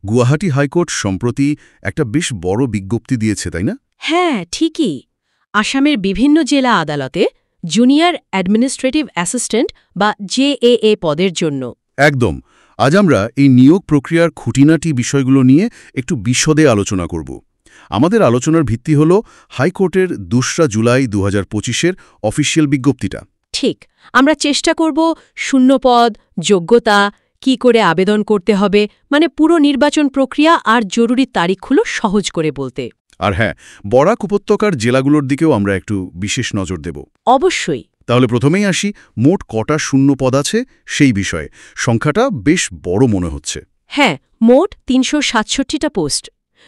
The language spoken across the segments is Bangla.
গুয়াহাটি হাইকোর্ট সম্প্রতি একটা বেশ বড় বিজ্ঞপ্তি দিয়েছে, তাই না? হ্যাঁ, ঠিকই। আসামের বিভিন্ন জেলা আদালতে জুনিয়র অ্যাডমিনিস্ট্রেটিভ অ্যাসিস্ট্যান্ট বা জেএএ পদের জন্য। একদম। আজ আমরা এই নিয়োগ প্রক্রিয়ার খুঁটিনাটি বিষয়গুলো নিয়ে একটু বিশদে আলোচনা করব। আমাদের আলোচনার ভিত্তি হল হাইকোর্টের ২রা জুলাই ২০২৫-এর অফিসিয়াল বিজ্ঞপ্তিটা। ঠিক। আমরা চেষ্টা করব শূন্যপদ, যোগ্যতা, কি করে আবেদন করতে হবে, মানে পুরো নির্বাচন প্রক্রিয়া আর জরুরি তারিখগুলো সহজ করে বলতে। আর হ্যাঁ, বরাক উপত্যকার জেলাগুলোর দিকেও আমরা একটু বিশেষ নজর দেব। অবশ্যই। তাহলে প্রথমেই আসি, মোট কটা শূন্য পদ আছে সেই বিষয়ে। সংখ্যাটা বেশ বড় মনে হচ্ছে। হ্যাঁ, মোট ৩৬৭টা পোস্ট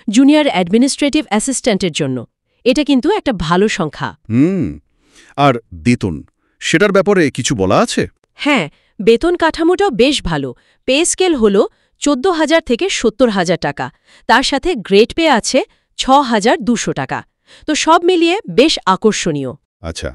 জুনিয়র অ্যাডমিনিস্ট্রেটিভ অ্যাসিস্ট্যান্টের জন্য। এটা কিন্তু একটা ভালো সংখ্যা। আর বেতন, সেটার ব্যাপারে কিছু বলা আছে? হ্যাঁ, বেতন কাঠামোটাও বেশ ভালো। পে স্কেল হল ১৪,০০০ থেকে ৭০,০০০ টাকা। তার সাথে গ্রেড পে আছে ৬,২০০ টাকা। তো সব মিলিয়ে বেশ আকর্ষণীয়। আচ্ছা,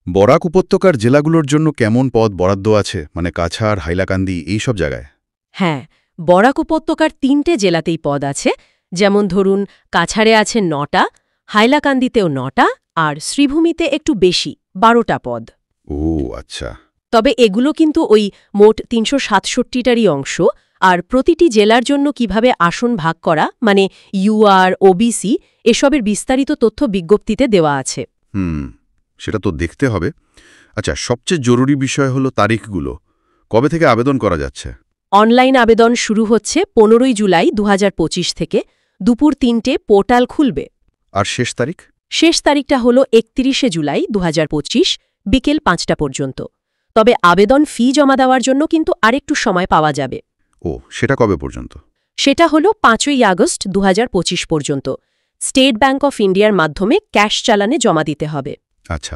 বরাক উপত্যকার জেলাগুলোর জন্য কেমন পদ বরাদ্দ আছে, মানে কাছাড়, হাইলাকান্দি এই সব জায়গায়? হ্যাঁ, বরাক উপত্যকার ৩টে জেলাতেই পদ আছে। যেমন ধরুন, কাছাড়ে আছে ৯টা, হাইলাকান্দিতেও ৯টা, আর শ্রীভূমিতে একটু বেশি ১২টা পদ। ও আচ্ছা। তবে এগুলো কিন্তু ওই মোট ৩৬৭টারই অংশ। আর প্রতিটি জেলার জন্য কিভাবে আসন ভাগ করা, মানে ইউআর, ওবিসি, এসবের বিস্তারিত তথ্য বিজ্ঞপ্তিতে দেওয়া আছে। সেটা তো দেখতে হবে। আচ্ছা, সবচেয়ে জরুরি বিষয় হলো তারিখগুলো। কবে থেকে আবেদন করা যাচ্ছে? অনলাইন আবেদন শুরু হচ্ছে ১৫ই জুলাই ২০২৫ থেকে। দুপুর ৩টে পোর্টাল খুলবে। আর শেষ তারিখ? শেষ তারিখটা হল ৩১শে জুলাই ২০২৫, বিকেল ৫টা পর্যন্ত। তবে আবেদন ফি জমা দেওয়ার জন্য কিন্তু আরেকটু সময় পাওয়া যাবে। ও, সেটা কবে পর্যন্ত? সেটা হল ৫ই আগস্ট ২০২৫ পর্যন্ত। স্টেট ব্যাংক অফ ইন্ডিয়ার মাধ্যমে ক্যাশ চালানে জমা দিতে হবে। আচ্ছা,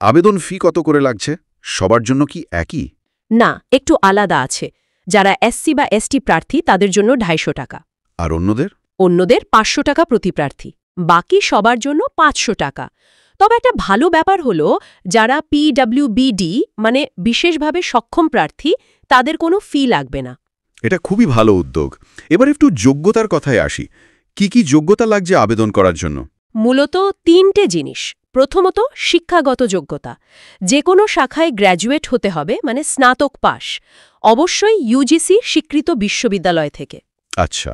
আবেদন ফি কত করে লাগছে? সবার জন্য কি একই? না, একটু আলাদা আছে। যারা এসসি বা এসটি প্রার্থী তাদের জন্য ২৫০ টাকা। আর অন্যদের? অন্যদের ৫০০ টাকা প্রতি প্রার্থী। বাকি সবার জন্য ৫০০ টাকা। তবে একটা ভালো ব্যাপার হলো, যারা পিডব্লিউবিডি মানে বিশেষভাবে সক্ষম প্রার্থী, তাদের কোনো ফি লাগবে না। এটা খুবই ভালো উদ্যোগ। এবার একটু যোগ্যতার কথায় আসি। কি কি যোগ্যতা লাগছে আবেদন করার জন্য? মূলত ৩টে জিনিস। প্রথমত, শিক্ষাগত যোগ্যতা। যে কোনো শাখায় গ্র্যাজুয়েট হতে হবে, মানে স্নাতক পাশ। অবশ্যই ইউজিসি স্বীকৃত বিশ্ববিদ্যালয় থেকে। আচ্ছা।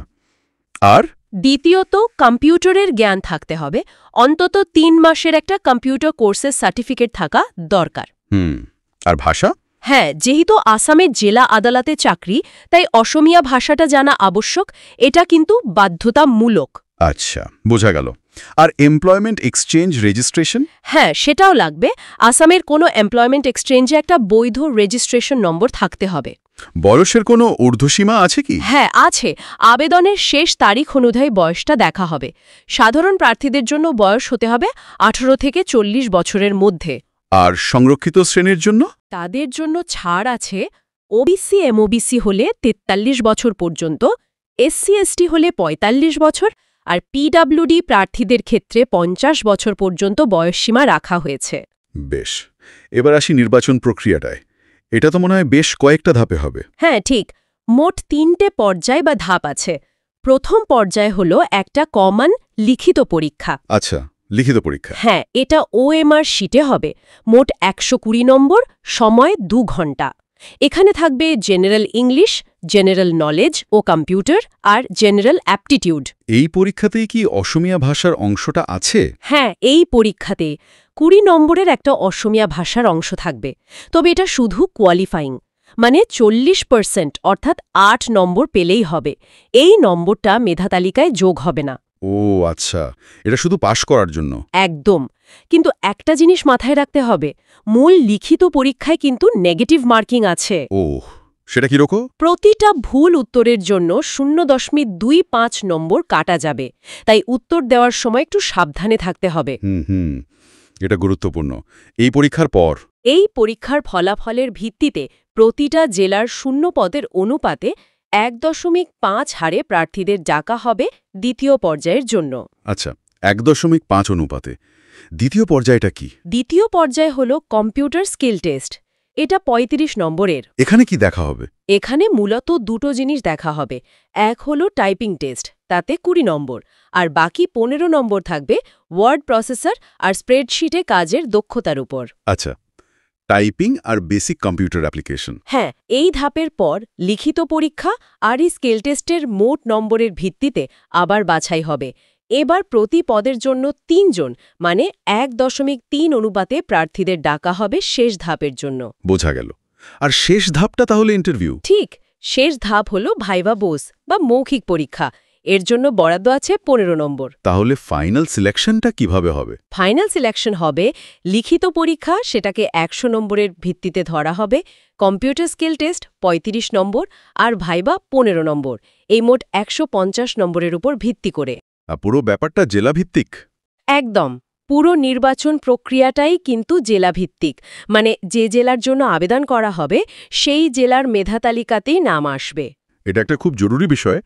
আর দ্বিতীয়ত, কম্পিউটারের জ্ঞান থাকতে হবে। অন্তত ৩ মাসের একটা কম্পিউটার কোর্সের সার্টিফিকেট থাকা দরকার। আর ভাষা? হ্যাঁ, যেহেতু আসামের জেলা আদালতে চাকরি, তাই অসমীয়া ভাষাটা জানা আবশ্যক। এটা কিন্তু বাধ্যতামূলক। আচ্ছা, বোঝা গেল। আর এমপ্লয়মেন্ট এক্সচেঞ্জ রেজিস্ট্রেশন? হ্যাঁ, সেটাও লাগবে। আসামের কোনো এমপ্লয়মেন্ট এক্সচেঞ্জে একটা বৈধ রেজিস্ট্রেশন নম্বর থাকতে হবে। বয়সের কোনো ঊর্ধ্বসীমা আছে কি? হ্যাঁ, আছে। আবেদনের শেষ তারিখ অনুযায়ী বয়সটা দেখা হবে। সাধারণ প্রার্থীদের জন্য বয়স হতে হবে ১৮ থেকে ৪০ বছরের মধ্যে। আর সংরক্ষিত শ্রেণীর জন্য? তাদের জন্য ছাড় আছে। ওবিসি এমওবিসি হলে ৪৩ বছর পর্যন্ত, এসসি এসটি হলে ৪৫ বছর, আর পিডব্লিউডি প্রার্থীদের ক্ষেত্রে ৫০ বছর পর্যন্ত বয়সসীমা রাখা হয়েছে। বেশ, এবার আসি নির্বাচন প্রক্রিয়াটায়। এটা তো মনে হয় বেশ কয়েকটা ধাপে হবে। হ্যাঁ, ঠিক। মোট ৩টে পর্যায় বা ধাপ আছে। প্রথম পর্যায় হল একটা কমন লিখিত পরীক্ষা। আচ্ছা, লিখিত পরীক্ষা। হ্যাঁ, এটা ওএমআর শিটে হবে। মোট ১২০ নম্বর, সময় ২ ঘণ্টা। এখানে থাকবে জেনারেল ইংলিশ, জেনারেল নলেজ ও কম্পিউটার, আর জেনারেল অ্যাপটিটিউড। এই পরীক্ষাতেই কি অসমীয়া ভাষার অংশটা আছে? হ্যাঁ, এই পরীক্ষাতে ২০ নম্বরের একটা অসমীয়া ভাষার অংশ থাকবে। তবে এটা শুধু কোয়ালিফাইং, মানে ৪০%, অর্থাৎ ৮ নম্বর পেলেই হবে। এই নম্বরটা মেধা তালিকায় যোগ হবে না। ও আচ্ছা, এটা শুধু পাশ করার জন্য। একদম। কিন্তু একটা জিনিস মাথায় রাখতে হবে, মূল লিখিত পরীক্ষায় কিন্তু নেগেটিভ মার্কিং আছে। ওহ, সেটা কিরকম? প্রতিটা ভুল উত্তরের জন্য ০.২৫ নম্বর কাটা যাবে। তাই উত্তর দেওয়ার সময় একটু সাবধানে থাকতে হবে। এটা গুরুত্বপূর্ণ। এই পরীক্ষার পর? এই পরীক্ষার ফলাফলের ভিত্তিতে প্রতিটা জেলার শূন্য পদের অনুপাতে ১.৫ হারে প্রার্থীদের ডাকা হবে দ্বিতীয় পর্যায়ের জন্য। আচ্ছা, ১.৫ অনুপাতে। দ্বিতীয় পর্যায়টা কি? দ্বিতীয় পর্যায় হল কম্পিউটার স্কিল টেস্ট। এটা ৩৫ নম্বরের। এখানে কি দেখা হবে? এখানে মূলত দুটো জিনিস দেখা হবে। এক হলো টাইপিং টেস্ট, তাতে ২০ নম্বর, আর বাকি ১৫ নম্বর থাকবে ওয়ার্ড প্রসেসর আর স্প্রেডশিটে কাজের দক্ষতার উপর। আচ্ছা, টাইপিং আর বেসিক কম্পিউটার অ্যাপ্লিকেশন। হ্যাঁ, এই ধাপের পর লিখিত পরীক্ষা আর এই স্কেল টেস্টের মোট নম্বরের ভিত্তিতে আবার বাছাই হবে। এবার প্রতি পদের জন্য ৩ জন, মানে ১.৩ অনুপাতে প্রার্থীদের ডাকা হবে শেষ ধাপের জন্য। বোঝা গেল। আর শেষ ধাপটা তাহলে ইন্টারভিউ? ঠিক, শেষ ধাপ হলো ভাইভা বোস বা মৌখিক পরীক্ষা। এর জন্য বরাদ্দ আছে ১৫ নম্বর। তাহলে ফাইনাল সিলেকশনটা কিভাবে হবে? ফাইনাল সিলেকশন হবে লিখিত পরীক্ষা, সেটাকে ১০০ নম্বরের ভিত্তিতে ধরা হবে, কম্পিউটার স্কিল টেস্ট ৩৫ নম্বর আর ভাইবা ১৫ নম্বর, এই মোট ১৫০ নম্বরের উপর ভিত্তি করে। আর পুরো ব্যাপারটা জেলাভিত্তিক? একদম, পুরো নির্বাচন প্রক্রিয়াটাই কিন্তু জেলাভিত্তিক, মানে যে জেলার জন্য আবেদন করা হবে সেই জেলার মেধা তালিকাতেই নাম আসবে। এটা একটা খুব জরুরি বিষয়।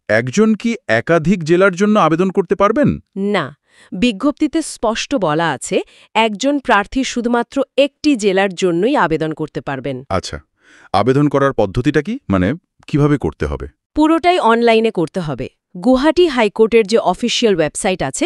একজন কি একাধিক জেলার জন্য আবেদন করতে পারবেন? না, বিজ্ঞপ্তিতে স্পষ্ট বলা আছে একজন প্রার্থী শুধুমাত্র একটি জেলার জন্যই আবেদন করতে পারবেন। আচ্ছা, আবেদন করার পদ্ধতিটা কি, মানে কিভাবে করতে হবে? পুরোটাই অনলাইনে করতে হবে। গুয়াহাটি হাইকোর্টের যে অফিসিয়াল ওয়েবসাইট আছে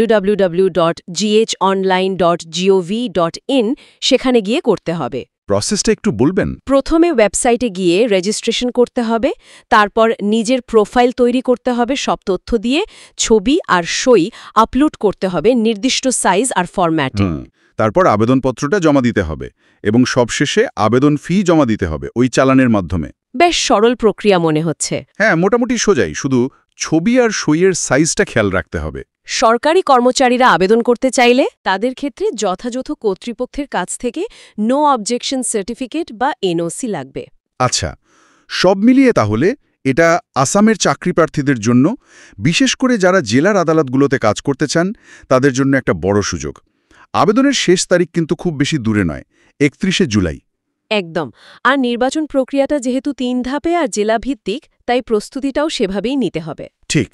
www.ghonline.gov.in, সেখানে গিয়ে করতে হবে। প্রসেসটা একটু বলবেন? প্রথমে ওয়েবসাইটে গিয়ে রেজিস্ট্রেশন করতে হবে, তারপর নিজের প্রোফাইল তৈরি করতে হবে সব তথ্য দিয়ে, ছবি আর সই আপলোড করতে হবে নির্দিষ্ট সাইজ আর ফরম্যাটে। তারপর আবেদনপত্রটা জমা দিতে হবে এবং সবশেষে আবেদন ফি জমা দিতে হবে ওই চালানের মাধ্যমে। বেশ সরল প্রক্রিয়া মনে হচ্ছে। হ্যাঁ, মোটামুটি সোজাই, শুধু ছবি আর সইয়ের সাইজটা খেয়াল রাখতে হবে। সরকারি কর্মচারীরা আবেদন করতে চাইলে তাদের ক্ষেত্রে যথাযথ কর্তৃপক্ষের কাছ থেকে নো অবজেকশন সার্টিফিকেট বা এনওসি লাগবে। আচ্ছা, সব মিলিয়ে তাহলে এটা আসামের চাকরি প্রার্থীদের জন্য, বিশেষ করে যারা জেলার আদালতগুলোতে কাজ করতে চান, তাদের জন্য একটা বড় সুযোগ। আবেদনের শেষ তারিখ কিন্তু খুব বেশি দূরে নয়, ৩১শে জুলাই। একদম। আর নির্বাচন প্রক্রিয়াটা যেহেতু ৩ ধাপে আর জেলাভিত্তিক, তাই প্রস্তুতিটাও সেভাবেই নিতে হবে। ঠিক।